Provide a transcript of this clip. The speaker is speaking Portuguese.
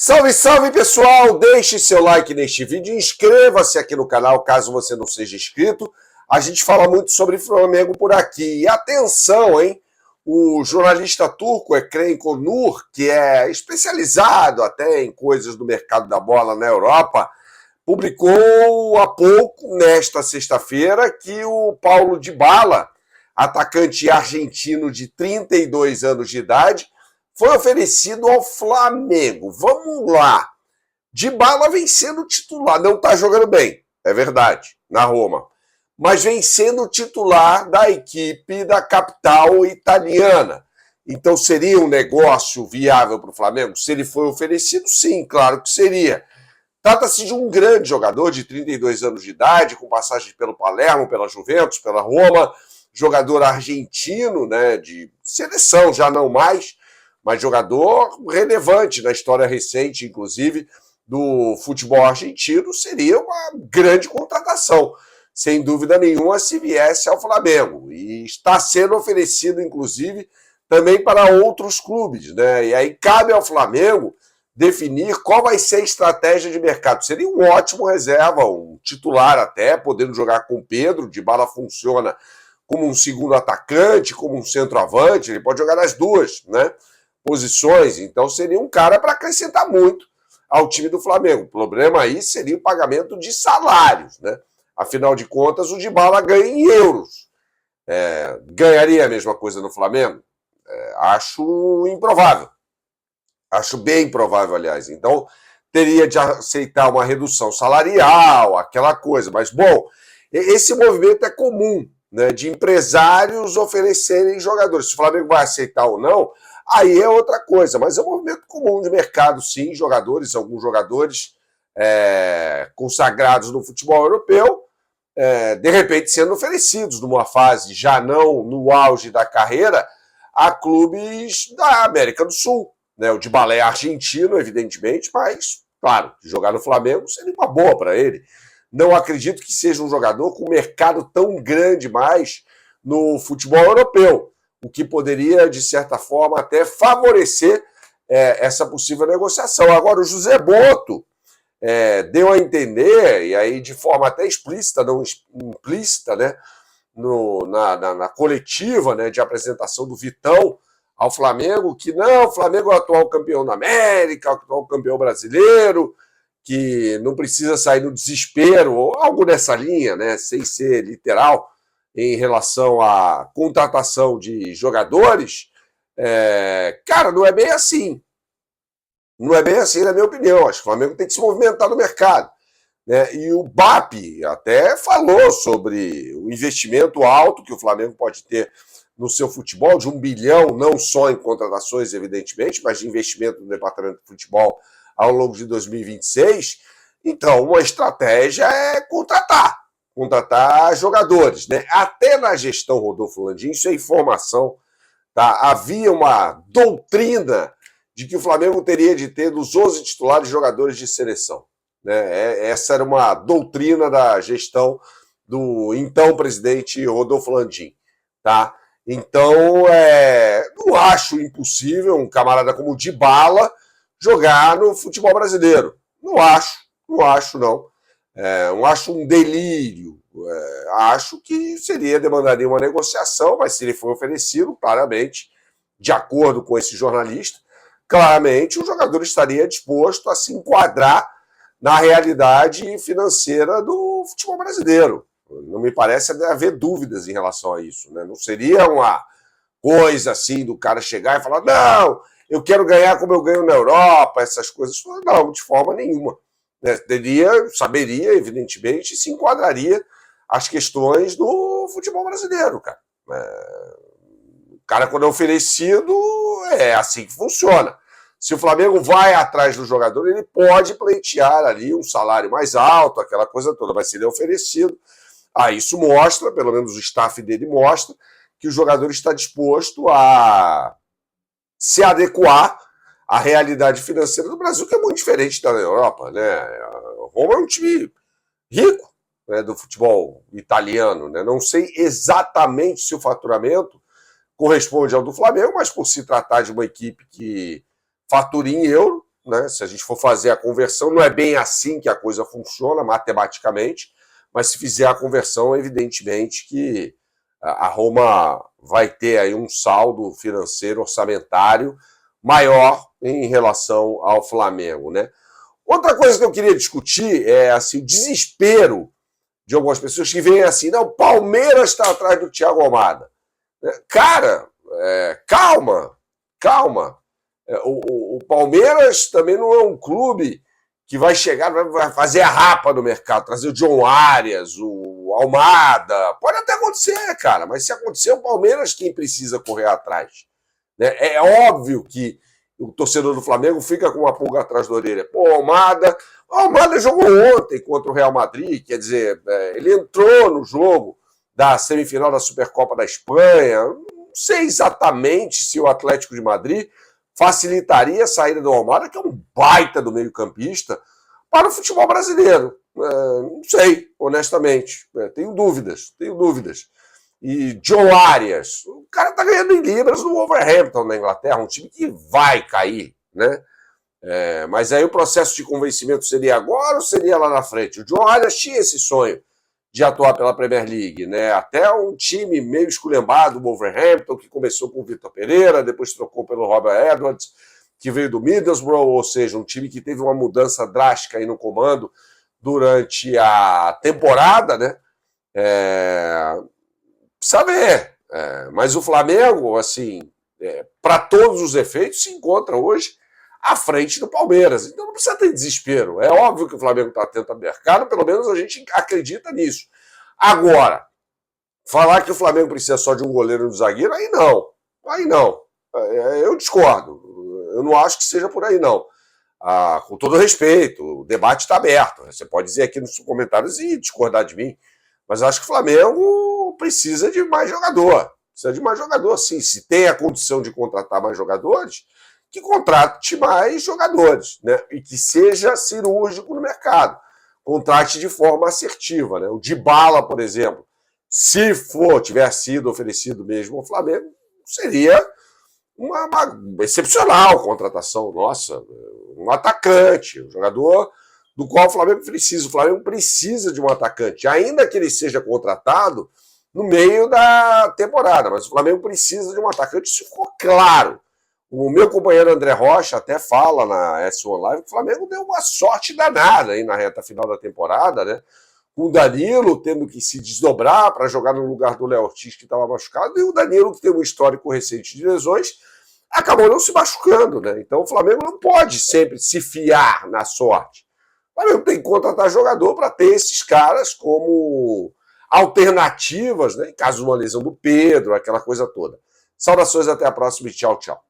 Salve, salve pessoal! Deixe seu like neste vídeo e inscreva-se aqui no canal caso você não seja inscrito. A gente fala muito sobre Flamengo por aqui. E atenção, hein? O jornalista turco Ekrem Konur, que é especializado até em coisas do mercado da bola na Europa, publicou há pouco, nesta sexta-feira, que o Paulo Dybala, atacante argentino de 32 anos de idade, foi oferecido ao Flamengo. Vamos lá. Dybala vem sendo titular. Não está jogando bem, é verdade, na Roma. Mas vem sendo titular da equipe da capital italiana. Então seria um negócio viável para o Flamengo? Se ele foi oferecido, sim, claro que seria. Trata-se de um grande jogador de 32 anos de idade, com passagem pelo Palermo, pela Juventus, pela Roma, jogador argentino, né, de seleção, já não mais, mas jogador relevante na história recente, inclusive, do futebol argentino. Seria uma grande contratação, sem dúvida nenhuma, se viesse ao Flamengo. E está sendo oferecido, inclusive, também para outros clubes, né? E aí cabe ao Flamengo definir qual vai ser a estratégia de mercado. Seria um ótimo reserva, um titular até, podendo jogar com o Pedro. Dybala funciona como um segundo atacante, como um centroavante, ele pode jogar nas duas, né, posições. Então seria um cara para acrescentar muito ao time do Flamengo. O problema aí seria o pagamento de salários, né? Afinal de contas, o Dybala ganha em euros. Ganharia a mesma coisa no Flamengo? Acho improvável. Acho bem improvável, aliás. Então, teria de aceitar uma redução salarial, aquela coisa. Mas, bom, esse movimento é comum, né, de empresários oferecerem jogadores. Se o Flamengo vai aceitar ou não, aí é outra coisa. Mas é um movimento comum de mercado, sim. Jogadores, alguns jogadores consagrados no futebol europeu, de repente sendo oferecidos numa fase já não no auge da carreira a clubes da América do Sul. O Dybala é argentino, evidentemente, mas, claro, jogar no Flamengo seria uma boa para ele. Não acredito que seja um jogador com um mercado tão grande mais no futebol europeu, o que poderia, de certa forma, até favorecer essa possível negociação. Agora, o José Boto deu a entender, e aí de forma até explícita, não implícita, né, na coletiva, né, de apresentação do Vitão ao Flamengo, que não, o Flamengo é o atual campeão da América, o atual campeão brasileiro, que não precisa sair no desespero, ou algo nessa linha, né, sem ser literal, em relação à contratação de jogadores. Cara, não é bem assim. Não é bem assim, na minha opinião. Acho que o Flamengo tem que se movimentar no mercado, né? E o BAP até falou sobre o investimento alto que o Flamengo pode ter no seu futebol, de 1 bilhão, não só em contratações, evidentemente, mas de investimento no departamento de futebol ao longo de 2026. Então, uma estratégia é contratar jogadores, né? Até na gestão Rodolfo Landim, isso é informação, tá? Havia uma doutrina de que o Flamengo teria de ter dos 11 titulares jogadores de seleção, né? Essa era uma doutrina da gestão do então presidente Rodolfo Landim, tá? Então, não acho impossível um camarada como o Dybala jogar no futebol brasileiro. Não acho, não. Não acho um delírio. Acho que demandaria uma negociação, mas se ele for oferecido, claramente, de acordo com esse jornalista, claramente o jogador estaria disposto a se enquadrar na realidade financeira do futebol brasileiro. Não me parece haver dúvidas em relação a isso, né? Não seria uma coisa assim do cara chegar e falar, não, eu quero ganhar como eu ganho na Europa, essas coisas. Não, de forma nenhuma. Saberia, evidentemente, e se enquadraria as questões do futebol brasileiro, cara. O cara, quando é oferecido, é assim que funciona. Se o Flamengo vai atrás do jogador, ele pode pleitear ali um salário mais alto, aquela coisa toda, mas se ele é oferecido, isso mostra, pelo menos o staff dele mostra, que o jogador está disposto a se adequar à realidade financeira do Brasil, que é muito diferente da Europa, né? Roma é um time rico, né, do futebol italiano, né? Não sei exatamente se o faturamento corresponde ao do Flamengo, mas por se tratar de uma equipe que fatura em euro, né? Se a gente for fazer a conversão, não é bem assim que a coisa funciona matematicamente, mas se fizer a conversão, evidentemente que a Roma vai ter aí um saldo financeiro orçamentário maior em relação ao Flamengo, né? Outra coisa que eu queria discutir é assim, o desespero de algumas pessoas que veem assim, não, o Palmeiras está atrás do Thiago Almada. Cara, calma, calma. O Palmeiras também não é um clube que vai chegar, vai fazer a rapa no mercado, trazer o John Arias, o Almada. Pode até acontecer, cara, mas se acontecer, é o Palmeiras quem precisa correr atrás. Né? É óbvio que o torcedor do Flamengo fica com uma pulga atrás da orelha. Pô, o Almada jogou ontem contra o Real Madrid, quer dizer, ele entrou no jogo da semifinal da Supercopa da Espanha. Não sei exatamente se o Atlético de Madrid facilitaria a saída do Almada, que é um baita do meio-campista, para o futebol brasileiro. Não sei, honestamente. Tenho dúvidas. E John Arias, o cara tá ganhando em libras no Wolverhampton, na Inglaterra, um time que vai cair, né? Mas aí o processo de convencimento seria agora ou seria lá na frente? O John Arias tinha esse sonho de atuar pela Premier League, né? Até um time meio esculhambado, o Wolverhampton, que começou com o Vitor Pereira, depois trocou pelo Robert Edwards, que veio do Middlesbrough, ou seja, um time que teve uma mudança drástica aí no comando durante a temporada, né? Precisa ver. Mas o Flamengo, assim, para todos os efeitos, se encontra hoje à frente do Palmeiras. Então não precisa ter desespero. É óbvio que o Flamengo está atento ao mercado, pelo menos a gente acredita nisso. Agora, falar que o Flamengo precisa só de um goleiro e um zagueiro, aí não. Eu discordo. Eu não acho que seja por aí, não. Com todo respeito, o debate está aberto. Você pode dizer aqui nos comentários e discordar de mim, mas eu acho que o Flamengo precisa de mais jogador. Precisa de mais jogador, sim. Se tem a condição de contratar mais jogadores, que contrate mais jogadores, né? E que seja cirúrgico no mercado. Contrate de forma assertiva, né? O Dybala, por exemplo, se tiver sido oferecido mesmo ao Flamengo, seria uma excepcional contratação nossa. Um atacante, um jogador do qual o Flamengo precisa. O Flamengo precisa de um atacante, ainda que ele seja contratado no meio da temporada, mas o Flamengo precisa de um atacante, isso ficou claro. O meu companheiro André Rocha até fala na S1 Live que o Flamengo deu uma sorte danada aí na reta final da temporada, né? Com o Danilo tendo que se desdobrar para jogar no lugar do Léo Ortiz, que estava machucado, e o Danilo, que tem um histórico recente de lesões, acabou não se machucando, né? Então o Flamengo não pode sempre se fiar na sorte. O Flamengo tem que contratar jogador para ter esses caras como alternativas, né? Em caso de uma lesão do Pedro, aquela coisa toda. Saudações, até a próxima e tchau, tchau.